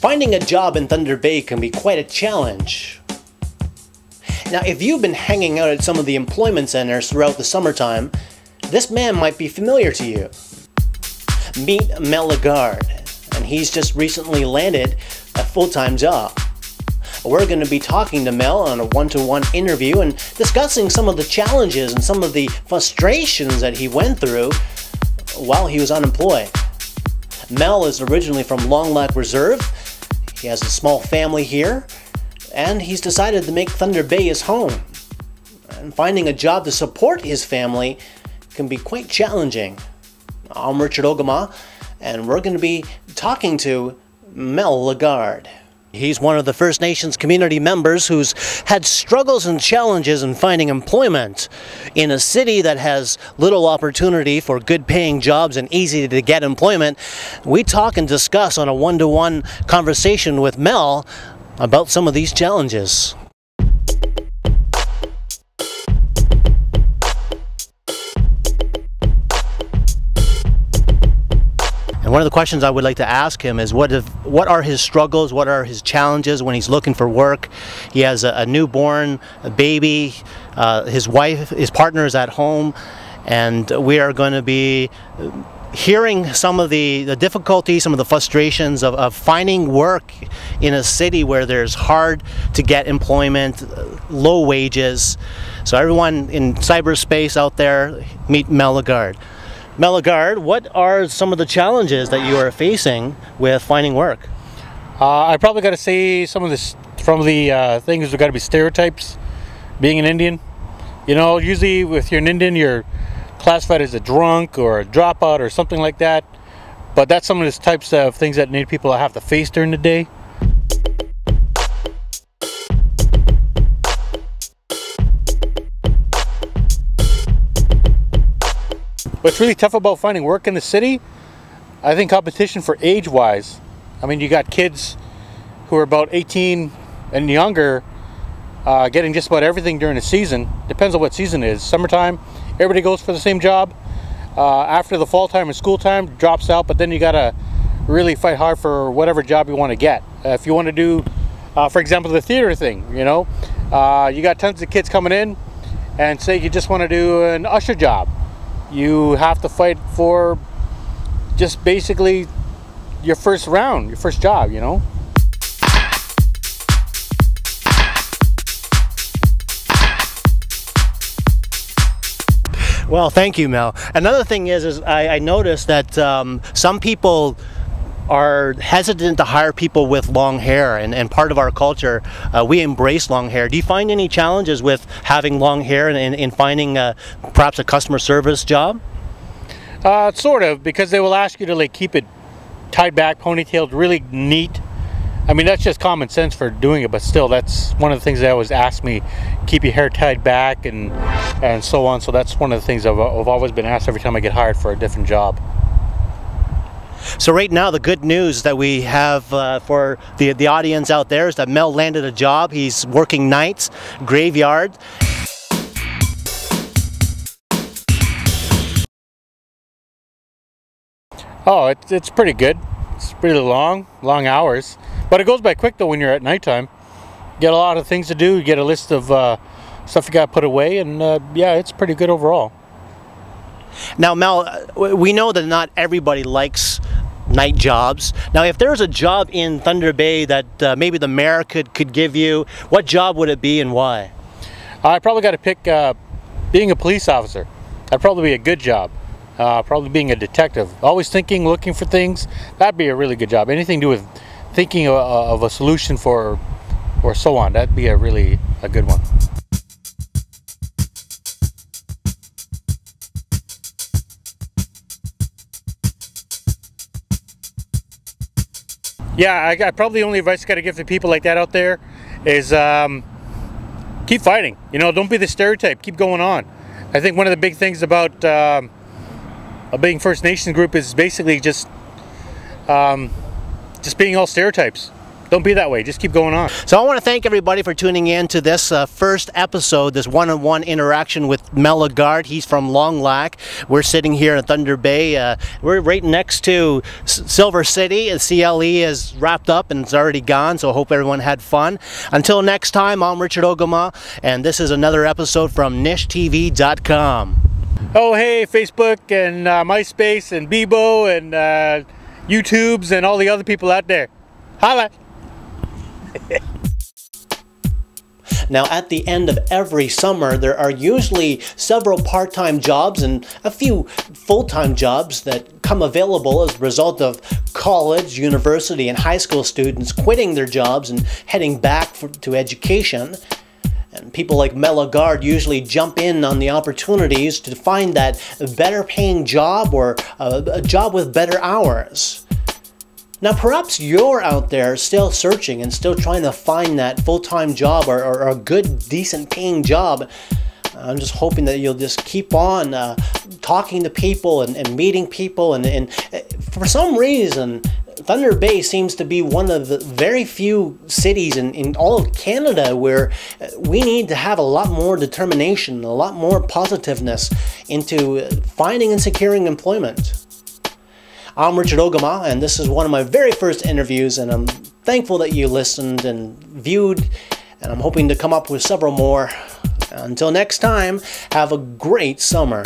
Finding a job in Thunder Bay can be quite a challenge. Now, if you've been hanging out at some of the employment centers throughout the summertime, this man might be familiar to you. Meet Mel Legarde, and he's just recently landed a full-time job. We're going to be talking to Mel on a one-to-one interview and discussing some of the challenges and some of the frustrations that he went through while he was unemployed. Mel is originally from Long Lake Reserve. He has a small family here, and he's decided to make Thunder Bay his home. And finding a job to support his family can be quite challenging. I'm Richard Ogima, and we're going to be talking to Mel Legarde. He's one of the First Nations community members who's had struggles and challenges in finding employment in a city that has little opportunity for good paying jobs and easy to get employment. We talk and discuss on a one-to-one conversation with Mel about some of these challenges. And one of the questions I would like to ask him is what are his struggles, what are his challenges when he's looking for work. He has a newborn, a baby, his wife, his partner is at home, and we are going to be hearing some of the difficulties, some of the frustrations of finding work in a city where there's hard to get employment, low wages. So everyone in cyberspace out there, meet Mel Legarde. Mel Legarde, what are some of the challenges that you are facing with finding work? I probably got to say some of this from the things. There got to be stereotypes. Being an Indian, you know, usually if you're an Indian, you're classified as a drunk or a dropout or something like that. But that's some of the types of things that Native people have to face during the day. What's really tough about finding work in the city, I think competition for age-wise. I mean, you got kids who are about 18 and younger getting just about everything during the season. Depends on what season it is. Summertime, everybody goes for the same job. After the fall time and school time, drops out, but then you gotta really fight hard for whatever job you want to get. If you want to do, for example, the theater thing, you know, you got tons of kids coming in and say you just want to do an usher job. You have to fight for just basically your first round, your first job, you know. Well, thank you, Mel. Another thing is I noticed that some people are hesitant to hire people with long hair, and part of our culture, we embrace long hair. Do you find any challenges with having long hair and in finding perhaps a customer service job? Sort of, because they will ask you to like keep it tied back, ponytailed, really neat. I mean, that's just common sense for doing it, but still, that's one of the things they always ask me, keep your hair tied back and so on. So that's one of the things I've always been asked every time I get hired for a different job. So right now, the good news that we have for the audience out there is that Mel landed a job. He's working nights, graveyard. Oh, it's pretty good. It's pretty long hours. But it goes by quick though when you're at nighttime. You get a lot of things to do. You get a list of stuff you got to put away, and yeah, it's pretty good overall. Now, Mel, we know that not everybody likes night jobs. Now, if there's a job in Thunder Bay that maybe the mayor could give you, what job would it be and why? I probably got to pick being a police officer. That'd probably be a good job. Probably being a detective. Always thinking, looking for things. That'd be a really good job. Anything to do with thinking of a solution for or so on. That'd be a good one. Yeah, I probably the only advice I got to give to people like that out there is keep fighting. You know, don't be the stereotype. Keep going on. I think one of the big things about being First Nations group is basically just being all stereotypes. Don't be that way. Just keep going on. So I want to thank everybody for tuning in to this first episode, this one-on-one interaction with Mel Legarde. He's from Long Lac. We're sitting here in Thunder Bay. We're right next to Silver City. CLE is wrapped up and it's already gone, so I hope everyone had fun. Until next time, I'm Richard Ogima, and this is another episode from NishTV.com. Oh, hey, Facebook and MySpace and Bebo and YouTubes and all the other people out there. Holla! Now, at the end of every summer, there are usually several part-time jobs and a few full-time jobs that come available as a result of college, university, and high school students quitting their jobs and heading back to education. And people like Mel Legarde usually jump in on the opportunities to find that better paying job or a job with better hours. Now perhaps you're out there still searching and still trying to find that full-time job or a good, decent paying job. I'm just hoping that you'll just keep on talking to people and meeting people, and for some reason Thunder Bay seems to be one of the very few cities in all of Canada where we need to have a lot more determination, a lot more positiveness into finding and securing employment. I'm Richard Ogima, and this is one of my very first interviews, and I'm thankful that you listened and viewed, and I'm hoping to come up with several more. Until next time, have a great summer.